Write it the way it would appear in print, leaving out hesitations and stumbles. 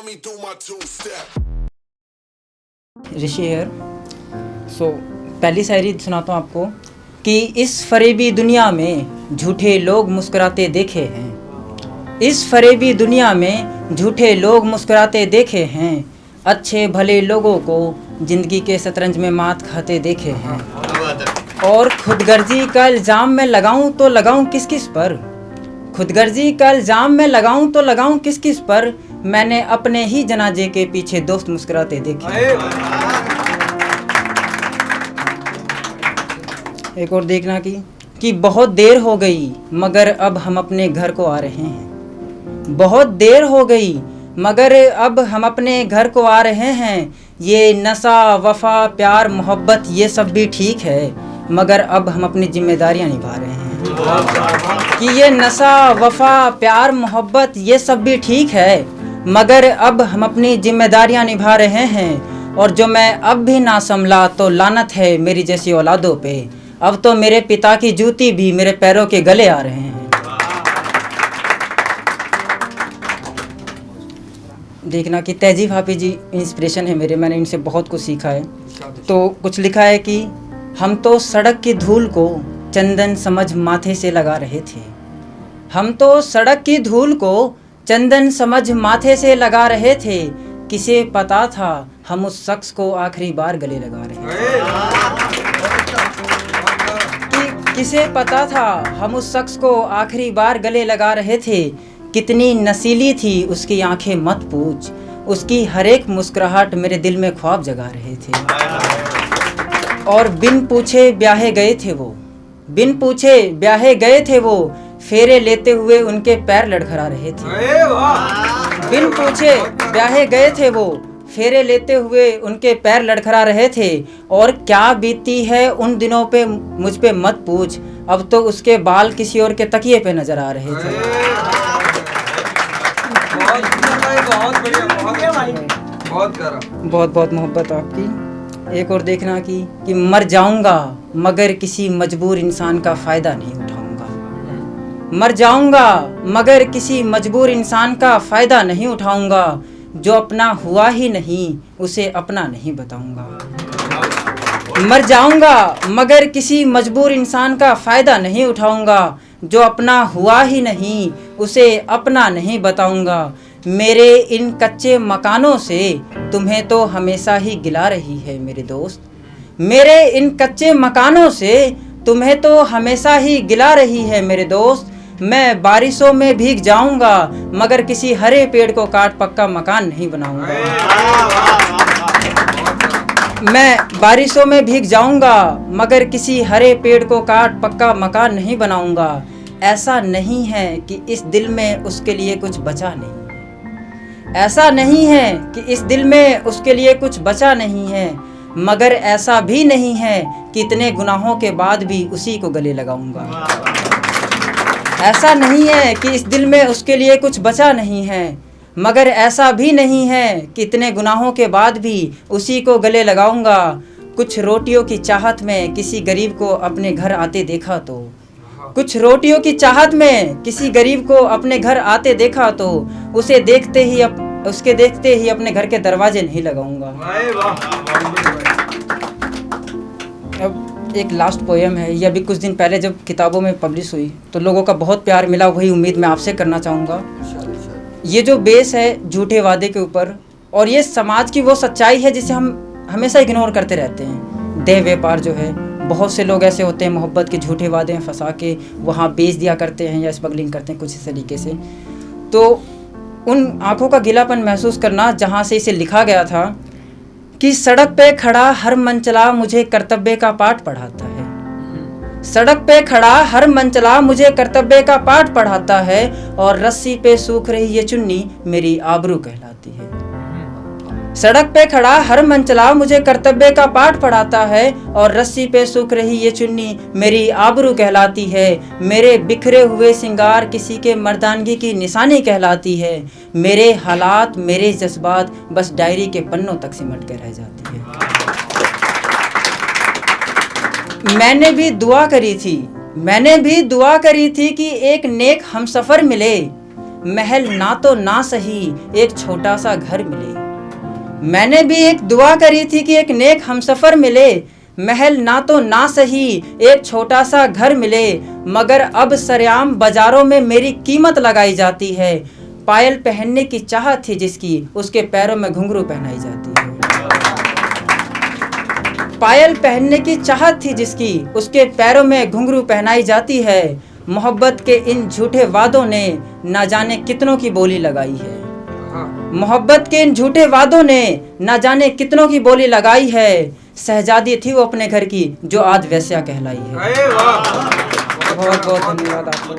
me do my two-step. Rishi here. So पहली शायरी सुनाता हूँ आपको कि इस फरेबी दुनिया में झूठे लोग मुस्कुराते देखे हैं। इस फरेबी दुनिया में झूठे लोग मुस्कुराते देखे हैं। अच्छे भले लोगों को ज़िंदगी के शतरंज में मात खाते देखे हैं। और खुदगर्जी का इल्ज़ाम मैं लगाऊं तो लगाऊं किस किस पर। खुदगर्जी का इल्ज़ाम मैं लगाऊं तो लगाऊं किस किस पर। मैंने अपने ही जनाजे के पीछे दोस्त मुस्कुराते देखे। एक और देखना कि बहुत देर हो गई मगर अब हम अपने घर को आ रहे हैं। बहुत देर हो गई मगर अब हम अपने घर को आ रहे हैं। ये नशा वफा प्यार मोहब्बत ये सब भी ठीक है मगर अब हम अपनी जिम्मेदारियां निभा रहे हैं। कि ये नशा वफा प्यार मोहब्बत ये सब भी ठीक है मगर अब हम अपनी जिम्मेदारियां निभा रहे हैं। और जो मैं अब भी ना संभला तो लानत है मेरी जैसी औलादों पे। अब तो मेरे पिता की जूती भी मेरे पैरों के गले आ रहे हैं। देखना कि तहजीब हाफिज जी इंस्पिरेशन है मेरे, मैंने इनसे बहुत कुछ सीखा है। तो कुछ लिखा है कि हम तो सड़क की धूल को चंदन समझ माथे से लगा रहे थे। हम तो सड़क की धूल को चंदन समझ माथे से लगा रहे थे। किसे पता था हम उस शख्स को आखिरी बार गले लगा रहे थे। किसे पता था हम उस शख्स को आखिरी बार गले लगा रहे थे। कितनी नसीली थी उसकी आंखें मत पूछ। उसकी हर एक मुस्कुराहट मेरे दिल में ख्वाब जगा रहे थे। और बिन पूछे ब्याहे गए थे वो। बिन पूछे ब्याहे गए थे वो। फेरे लेते हुए उनके पैर लड़खड़ा रहे थे। बिन पूछे ब्याहे गए थे वो। फेरे लेते हुए उनके पैर लड़खड़ा रहे थे। और क्या बीती है उन दिनों पे मुझ पे मत पूछ। अब तो उसके बाल किसी और के तकिए पे नजर आ रहे थे। बहुत बहुत मोहब्बत आपकी। एक और देखना कि मर जाऊंगा मगर किसी मजबूर इंसान का फ़ायदा नहीं उठाऊंगा। मर जाऊंगा मगर किसी मजबूर इंसान का फ़ायदा नहीं उठाऊंगा। जो अपना हुआ ही नहीं उसे अपना नहीं बताऊंगा। मर जाऊंगा मगर किसी मजबूर इंसान का फ़ायदा नहीं उठाऊंगा। जो अपना हुआ ही नहीं उसे अपना नहीं बताऊंगा। मेरे इन कच्चे मकानों से तुम्हें तो हमेशा ही गिला रही है मेरे दोस्त। मेरे इन कच्चे मकानों से तुम्हें तो हमेशा ही गिला रही है मेरे दोस्त। मैं बारिशों में भीग जाऊंगा मगर किसी हरे पेड़ को काट पक्का मकान नहीं बनाऊंगा। मैं बारिशों में भीग जाऊंगा मगर किसी हरे पेड़ को काट पक्का मकान नहीं बनाऊंगा। ऐसा नहीं है कि इस दिल में उसके लिए कुछ बचा नहीं। ऐसा नहीं है कि इस दिल में उसके लिए कुछ बचा नहीं है। मगर ऐसा भी नहीं है कि इतने गुनाहों के बाद भी उसी को गले लगाऊंगा। ऐसा नहीं है कि इस दिल में उसके लिए कुछ बचा नहीं है। मगर ऐसा भी नहीं है कि इतने गुनाहों के बाद भी उसी को गले लगाऊंगा। कुछ रोटियों की चाहत में किसी गरीब को अपने घर आते देखा तो। कुछ रोटियों की चाहत में किसी गरीब को अपने घर आते देखा तो उसके देखते ही अपने घर के दरवाजे नहीं लगाऊंगा। अब एक लास्ट पोएम है। ये अभी कुछ दिन पहले जब किताबों में पब्लिश हुई तो लोगों का बहुत प्यार मिला। वही उम्मीद मैं आपसे करना चाहूँगा। ये जो बेस है झूठे वादे के ऊपर, और ये समाज की वो सच्चाई है जिसे हम हमेशा इग्नोर करते रहते हैं। देह व्यापार जो है, बहुत से लोग ऐसे होते हैं मोहब्बत के झूठे वादे में फंसा के वहाँ बेच दिया करते हैं या स्मगलिंग करते हैं कुछ इस तरीके से। तो उन आँखों का गीलापन महसूस करना जहाँ से इसे लिखा गया था कि सड़क पे खड़ा हर मनचला मुझे कर्तव्य का पाठ पढ़ाता है। सड़क पे खड़ा हर मनचला मुझे कर्तव्य का पाठ पढ़ाता है। और रस्सी पे सूख रही ये चुन्नी मेरी आबरू कहलाती है। सड़क पे खड़ा हर मनचला मुझे कर्तव्य का पाठ पढ़ाता है। और रस्सी पे सूख रही ये चुन्नी मेरी आबरू कहलाती है। मेरे बिखरे हुए सिंगार किसी के मर्दानगी की निशानी कहलाती है। मेरे हालात मेरे जज्बात बस डायरी के पन्नों तक सिमट के रह जाती है। मैंने भी दुआ करी थी कि एक नेक हमसफ़र मिले। महल ना तो ना सही एक छोटा सा घर मिले। मैंने भी एक दुआ करी थी कि एक नेक हमसफ़र मिले। महल ना तो ना सही एक छोटा सा घर मिले, मगर अब सरेआम बाजारों में मेरी कीमत लगाई जाती है। पायल पहनने की चाह थी जिसकी, उसके पैरों में घुंघरू पहनाई जाती है। पायल पहनने की चाहत थी जिसकी, उसके पैरों में घुंघरू पहनाई जाती है। मोहब्बत के इन झूठे वादों ने ना जाने कितनों की बोली लगाई है। मोहब्बत के इन झूठे वादों ने ना जाने कितनों की बोली लगाई है। शहजादी थी वो अपने घर की, जो आज वेश्या कहलाई है। बहुत बहुत धन्यवाद आपको।